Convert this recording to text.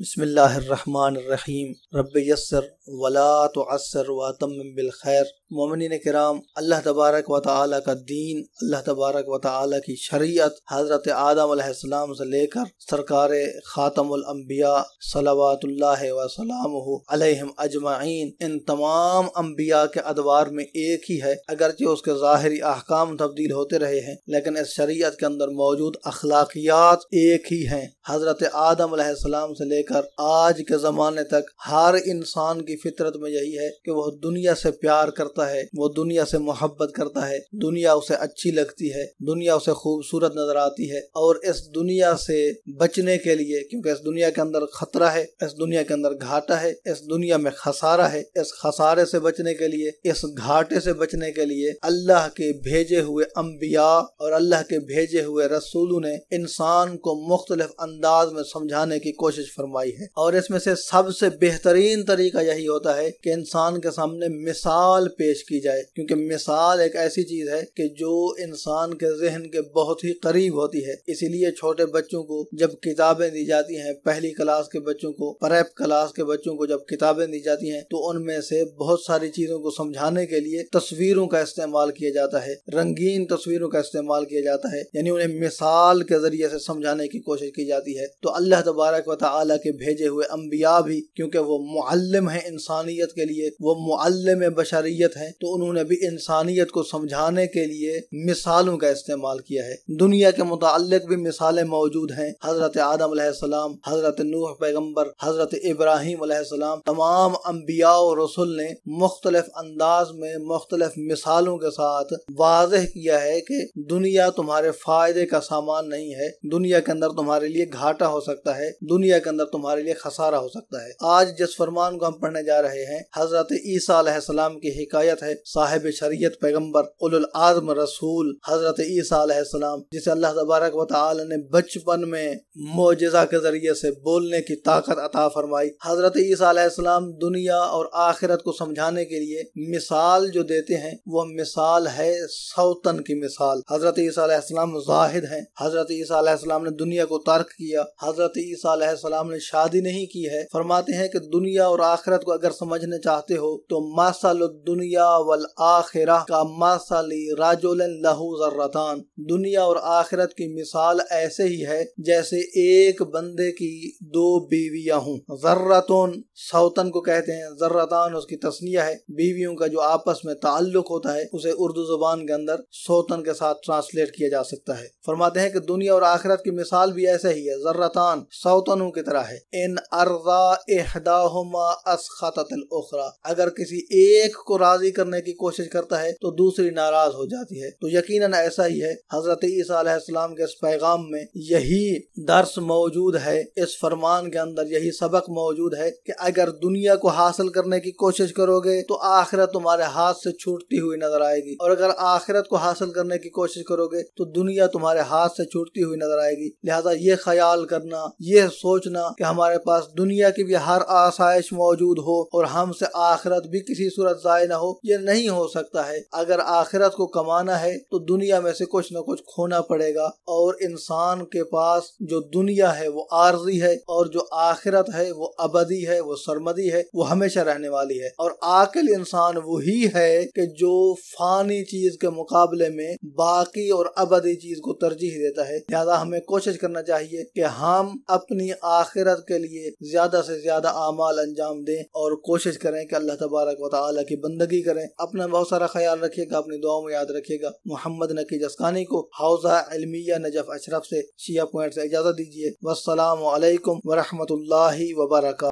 بسم اللہ الرحمن الرحیم رب یسر ولا تعسر واتمم بالخیر۔ مومنین کرام، اللہ تبارک و تعالی کا دین، اللہ تبارک و تعالی کی شریعت حضرت آدم علیہ السلام سے لے کر سرکار خاتم الانبیاء صلوات اللہ وسلامہ علیہم اجمعین، ان تمام انبیاء کے ادوار میں ایک ہی ہے۔ اگرچہ اس کے ظاہری احکام تبدیل ہوتے رہے ہیں، لیکن اس شریعت کے اندر موجود اخلاقیات ایک ہی ہیں۔ حضرت آدم علیہ السلام سے لے کر آج کے زمانے تک ہر انسان کی فطرت میں یہی ہے کہ وہ دنیا سے پیار کرتا ہے، وہ دنیا سے محبت کرتا ہے، دنیا اسے اچھی لگتی ہے، دنیا اسے خوبصورت نظر آتی ہے، اور اس دنیا سے بچنے کے لیے، کیونکہ اس دنیا کے اندر خطرہ ہے، اس دنیا کے اندر گھاٹا ہے، اس دنیا میں خسارہ ہے، اس خسارے سے بچنے کے لیے، اس گھاٹے سے بچنے کے لیے اللہ کے بھیجے ہوئے انبیاء اور اللہ کے بھیجے ہوئے رسولوں نے انسان کو مختلف انداز میں سمجھانے کی کوشش فرمائی ہے، اور اس میں سے سب سے بہترین طریقہ یہی ہوتا ہے کہ انسان کے سامنے مثال پیش کی جائے، کیونکہ مثال ایک ایسی چیز ہے کہ جو انسان کے ذہن کے بہت ہی قریب ہوتی ہے۔ اسی لیے چھوٹے بچوں کو جب کتابیں دی جاتی ہیں، پہلی کلاس کے بچوں کو، پریپ کلاس کے بچوں کو جب کتابیں دی جاتی ہیں، تو ان میں سے بہت ساری چیزوں کو سمجھانے کے لیے تصویروں کا استعمال کیا جاتا ہے، رنگین تصویروں کا استعمال کیا جاتا ہے، یعنی انہیں مثال کے ذریعے سے سمجھانے کی کوشش کی جاتی ہے۔ تو اللہ تبارک و تعالی کے بھیجے ہوئے انبیاء بھی، کیونکہ وہ معلم ہیں انسانیت کے لیے، وہ معلم بشریت ہیں، تو انہوں نے بھی انسانیت کو سمجھانے کے لیے مثالوں کا استعمال کیا ہے۔ دنیا کے متعلق بھی مثالیں موجود ہیں۔ حضرت آدم علیہ السلام، حضرت نوح پیغمبر، حضرت ابراہیم علیہ السلام، تمام انبیاء و رسول نے مختلف انداز میں مختلف مثالوں کے ساتھ واضح کیا ہے کہ دنیا تمہارے فائدے کا سامان نہیں ہے، دنیا کے اندر تمہارے لیے گھاٹا ہو سکتا ہے، دنیا کے اندر تمہارے لیے خسارہ ہو سکتا ہے۔ آج جس فرمان کو ہم پڑھنے جا رہے ہیں، حضرت عیسی علیہ السلام کی حکایت ہے، صاحب شریعت پیغمبر، اولو العزم رسول حضرت عیسی علیہ السلام، جسے اللہ تبارک و تعالی نے بچپن میں معجزہ کے ذریعے سے بولنے کی طاقت عطا فرمائی۔ حضرت عیسی علیہ السلام دنیا اور آخرت کو سمجھانے کے لیے مثال جو دیتے ہیں، وہ مثال ہے سوتن کی مثال۔ حضرت عیسی علیہ السلام زاہد ہیں، حضرت عیسی علیہ السلام نے دنیا کو ترک کیا، حضرت عیسی علیہ السلام نے شادی نہیں کی ہے۔ فرماتے ہیں کہ دنیا اور آخرت کو اگر سمجھنے چاہتے ہو تو مثل الدنیا والآخرہ کا مثل رجل لہ ذرتان، دنیا اور آخرت کی مثال ایسے ہی ہے جیسے ایک بندے کی دو بیویاں ہوں۔ ذرتون سوتن کو کہتے ہیں، ذرتان اس کی تثنیہ ہے، بیویوں کا جو آپس میں تعلق ہوتا ہے اسے اردو زبان کے اندر سوتن کے ساتھ ٹرانسلیٹ کیا جا سکتا ہے۔ فرماتے ہیں کہ دنیا اور آخرت کی مثال بھی ایسے ہی ہے، ذرتان سوتنوں کی طرح ہے۔ ان ارضا احداہما اسخطت الاخرى، اگر کسی ایک کو راضی کرنے کی کوشش کرتا ہے تو دوسری ناراض ہو جاتی ہے۔ تو یقیناً ایسا ہی ہے، حضرت عیسی علیہ السلام کے اس پیغام میں یہی درس موجود ہے، اس فرمان کے اندر یہی سبق موجود ہے کہ اگر دنیا کو حاصل کرنے کی کوشش کرو گے تو آخرت تمہارے ہاتھ سے چھوٹتی ہوئی نظر آئے گی، اور اگر آخرت کو حاصل کرنے کی کوشش کرو گے تو دنیا تمہارے ہاتھ سے چھوٹتی ہوئی نظر آئے گی۔ لہذا یہ خیال کرنا، یہ سوچنا کہ ہمارے پاس دنیا کی بھی ہر آسائش موجود ہو اور ہم سے آخرت بھی کسی صورت ضائع نہ ہو، یہ نہیں ہو سکتا ہے۔ اگر آخرت کو کمانا ہے تو دنیا میں سے کچھ نہ کچھ کھونا پڑے گا، اور انسان کے پاس جو دنیا ہے وہ عارضی ہے، اور جو آخرت ہے وہ ابدی ہے، وہ سرمدی ہے، وہ ہمیشہ رہنے والی ہے۔ اور عاقل انسان وہی ہے کہ جو فانی چیز کے مقابلے میں باقی اور ابدی چیز کو ترجیح دیتا ہے۔ لہذا ہمیں کوشش کرنا چاہیے کہ ہم اپنی آخرت کے لیے زیادہ سے زیادہ اعمال انجام دیں، اور کوشش کریں کہ اللہ تبارک و تعالی کی بندگی کریں۔ اپنا بہت سارا خیال رکھیے گا، اپنی دعاؤں میں یاد رکھیے گا۔ محمد نقی جسکانی کو حوزہ علمیہ نجف اشرف سے شیعہ پوائنٹ سے اجازت دیجیے۔ والسلام علیکم ورحمۃ اللہ وبرکاتہ۔